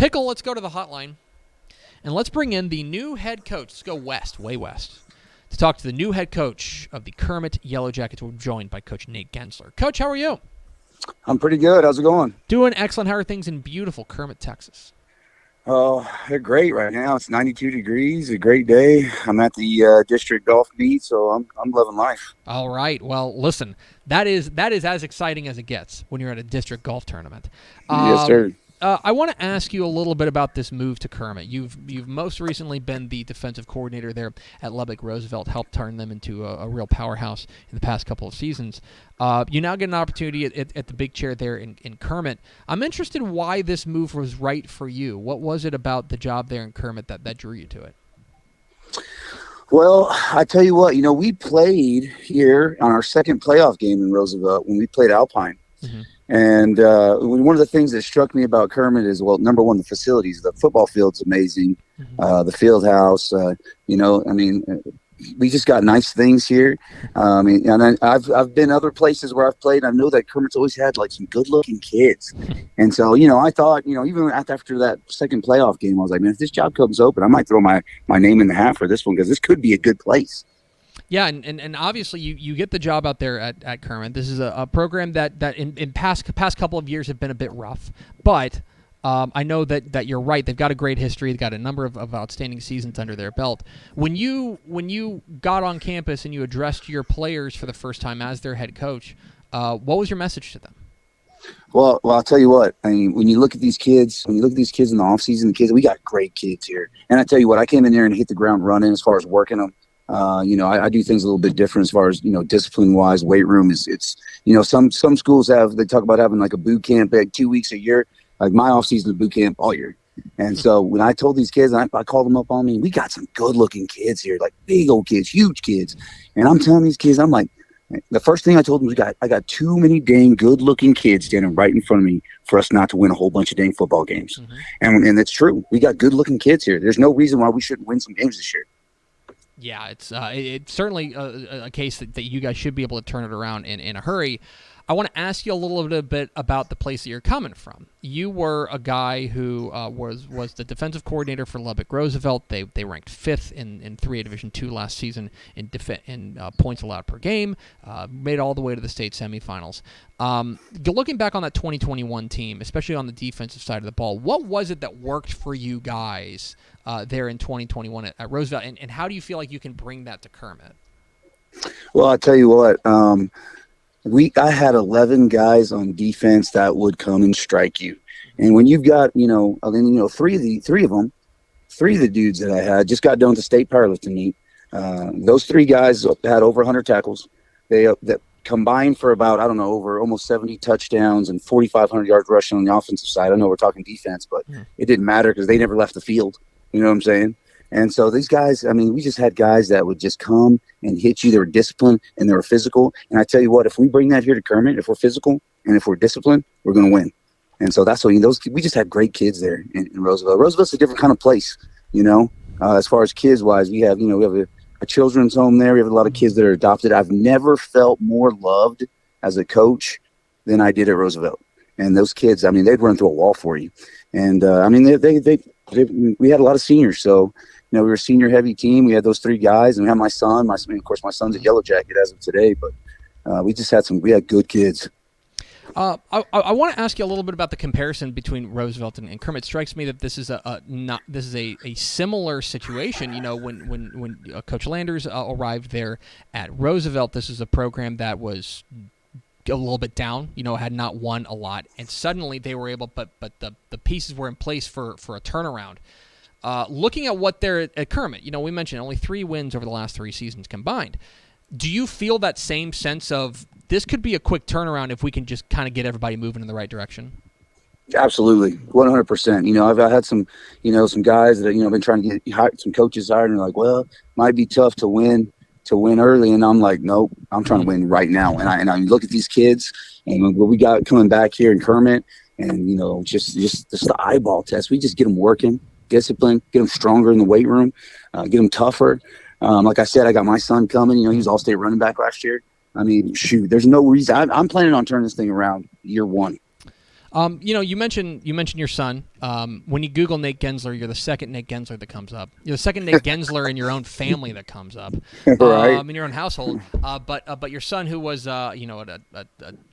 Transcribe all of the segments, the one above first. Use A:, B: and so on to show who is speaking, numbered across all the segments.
A: Pickle, let's go to the hotline, and let's bring in the new head coach. Let's go west, way west, to talk to the new head coach of the Kermit Yellow Jackets. We're joined by Coach Nate Gensler. Coach, how are you?
B: I'm pretty good. How's it going?
A: Doing excellent. How are things in beautiful Kermit, Texas?
B: Oh, they're great right now. It's 92 degrees, a great day. I'm at the district golf meet, so I'm loving life.
A: All right. Well, listen, that is as exciting as it gets when you're at a district golf tournament.
B: Yes, sir.
A: I want to ask you a little bit about this move to Kermit. You've most recently been the defensive coordinator there at Lubbock. Roosevelt helped turn them into a real powerhouse in the past couple of seasons. You now get an opportunity at the big chair there in Kermit. I'm interested why this move was right for you. What was it about the job there in Kermit that drew you to it?
B: Well, I tell you what, we played here on our second playoff game in Roosevelt when we played Alpine.
A: Mm-hmm.
B: And one of the things that struck me about Kermit is, well, number one, the facilities. The football field's amazing.
A: Mm-hmm.
B: The field house, we just got nice things here. And I've been other places where I've played. I know that Kermit's always had like some good-looking kids. And so, I thought, even after that second playoff game, I was like, man, if this job comes open, I might throw my name in the hat for this one because this could be a good place.
A: Yeah, and obviously you get the job out there at Kermit. This is a program that in past couple of years have been a bit rough, but I know that you're right. They've got a great history. They've got a number of outstanding seasons under their belt. When you got on campus and you addressed your players for the first time as their head coach, what was your message to them?
B: Well, I'll tell you what. I mean, when you look at these kids in the offseason, we got great kids here. And I tell you what, I came in there and hit the ground running as far as working them. I do things a little bit different as far as, discipline wise. Weight room it's some schools they talk about having like a boot camp like 2 weeks a year. Like my off season is boot camp all year. And so when I told these kids, I called them up on me, we got some good looking kids here, like big old kids, huge kids. And I'm telling these kids, I'm like, the first thing I told them was I got too many dang good looking kids standing right in front of me for us not to win a whole bunch of dang football games. Mm-hmm. And it's true. We got good looking kids here. There's no reason why we shouldn't win some games this year.
A: Yeah, it's certainly a case that you guys should be able to turn it around in a hurry. I want to ask you a little bit about the place that you're coming from. You were a guy who was the defensive coordinator for Lubbock Roosevelt. They ranked 5th in 3A Division II last season in points allowed per game. Made it all the way to the state semifinals. Looking back on that 2021 team, especially on the defensive side of the ball, what was it that worked for you guys there in 2021 at Roosevelt, and how do you feel like you can bring that to Kermit?
B: Well, I'll tell you what. I had 11 guys on defense that would come and strike you. And when you've got, three of the dudes that I had just got done with the state powerlifting meet. Those 3 guys had over 100 tackles. That combined for about, over almost 70 touchdowns and 4,500 yards rushing on the offensive side. I know we're talking defense, but it didn't matter because they never left the field. You know what I'm saying? And so these guys, we just had guys that would just come and hit you. They were disciplined and they were physical. And I tell you what, if we bring that here to Kermit, if we're physical and if we're disciplined, we're going to win. And so that's what we just had great kids there in Roosevelt. Roosevelt's a different kind of place, as far as kids wise. We have a children's home there. We have a lot of kids that are adopted. I've never felt more loved as a coach than I did at Roosevelt. And those kids, they'd run through a wall for you. And we had a lot of seniors. So, we were a senior heavy team. We had those 3 guys, and we had my son. Of course, my son's a Yellow Jacket as of today, but we had good kids.
A: I want to ask you a little bit about the comparison between Roosevelt and Kermit. It strikes me that this is a similar situation. When Coachlanders arrived there at Roosevelt, this is a program that was a little bit down, had not won a lot, and suddenly they were able, but the pieces were in place for a turnaround. Looking at what they're at Kermit, we mentioned only 3 wins over the last 3 seasons combined. Do you feel that same sense of this could be a quick turnaround if we can just kind of get everybody moving in the right direction?
B: Absolutely, 100%. I've had some guys that been trying to get some coaches hired, and they're like, well, might be tough to win early, and I'm like, nope, I'm trying to win right now. And I look at these kids and what we got coming back here in Kermit, and just the eyeball test. We just get them working, discipline, get them stronger in the weight room, get them tougher. Like I said, I got my son coming. He was all-state running back last year. There's no reason. I'm planning on turning this thing around year 1.
A: You mentioned your son. When you Google Nate Gensler, you're the second Nate Gensler that comes up. You're the second Nate Gensler in your own family that comes up,
B: Right.
A: in your own household. But your son, who was a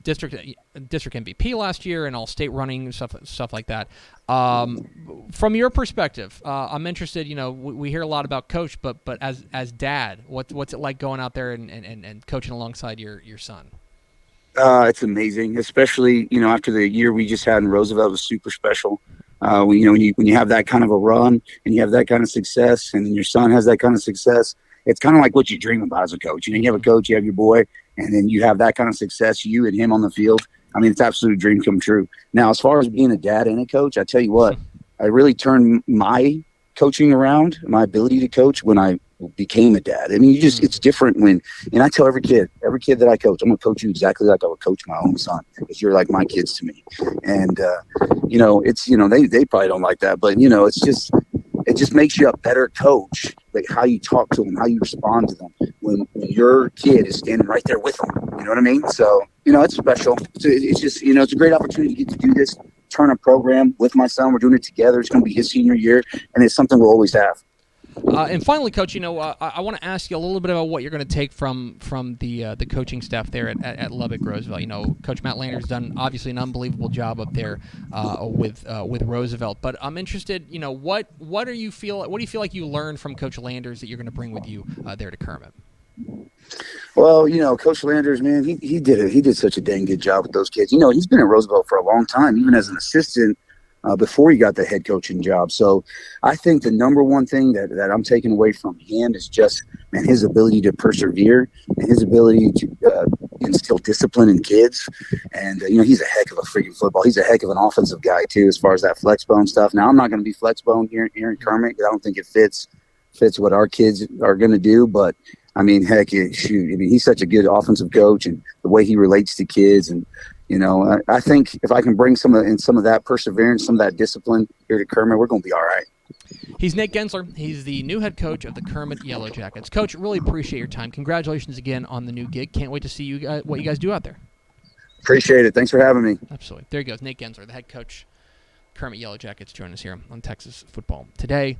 A: district MVP last year and all state running stuff like that. From your perspective, I'm interested. We hear a lot about coach, but as dad, what's it like going out there and coaching alongside your son?
B: It's amazing, especially after the year we just had in Roosevelt. It was super special. When you have that kind of a run and you have that kind of success, and then your son has that kind of success, it's kind of like what you dream about as a coach. You have a coach, you have your boy, and then you have that kind of success, you and him on the field. I mean, it's absolute dream come true. Now, as far as being a dad and a coach, I tell you what, I really turned my coaching around, my ability to coach, when I became a dad. I mean, it's different and I tell every kid that I coach, I'm going to coach you exactly like I would coach my own son, because you're like my kids to me. And, they probably don't like that, but it just makes you a better coach, like how you talk to them, how you respond to them when your kid is standing right there with them. You know what I mean? So, it's special. It's just, it's a great opportunity to get to do this, turn a program with my son. We're doing it together. It's going to be his senior year, and it's something we'll always have.
A: And finally, Coach, I want to ask you a little bit about what you're going to take from the coaching staff there at Lubbock Roosevelt. Coach Matt Lander's done obviously an unbelievable job up there with Roosevelt. But I'm interested, what do you feel like you learned from Coach Landers that you're going to bring with you there to Kermit?
B: Well, Coach Landers, man, he did such a dang good job with those kids. He's been at Roosevelt for a long time, even as an assistant. Before he got the head coaching job. So I think the number one thing that I'm taking away from him is just, man, his ability to persevere and his ability to instill discipline in kids. And, he's a heck of a freaking football. He's a heck of an offensive guy, too, as far as that flex bone stuff. Now, I'm not going to be flex bone here in Kermit, because I don't think it fits what our kids are going to do. But, I mean, heck, he's such a good offensive coach, and the way he relates to kids. And, I think if I can bring some of that perseverance, some of that discipline here to Kermit, we're going to be all right.
A: He's Nate Gensler. He's the new head coach of the Kermit Yellow Jackets. Coach, really appreciate your time. Congratulations again on the new gig. Can't wait to see what you guys do out there.
B: Appreciate it. Thanks for having me.
A: Absolutely. There he goes, Nate Gensler, the head coach, Kermit Yellow Jackets, joining us here on Texas Football Today.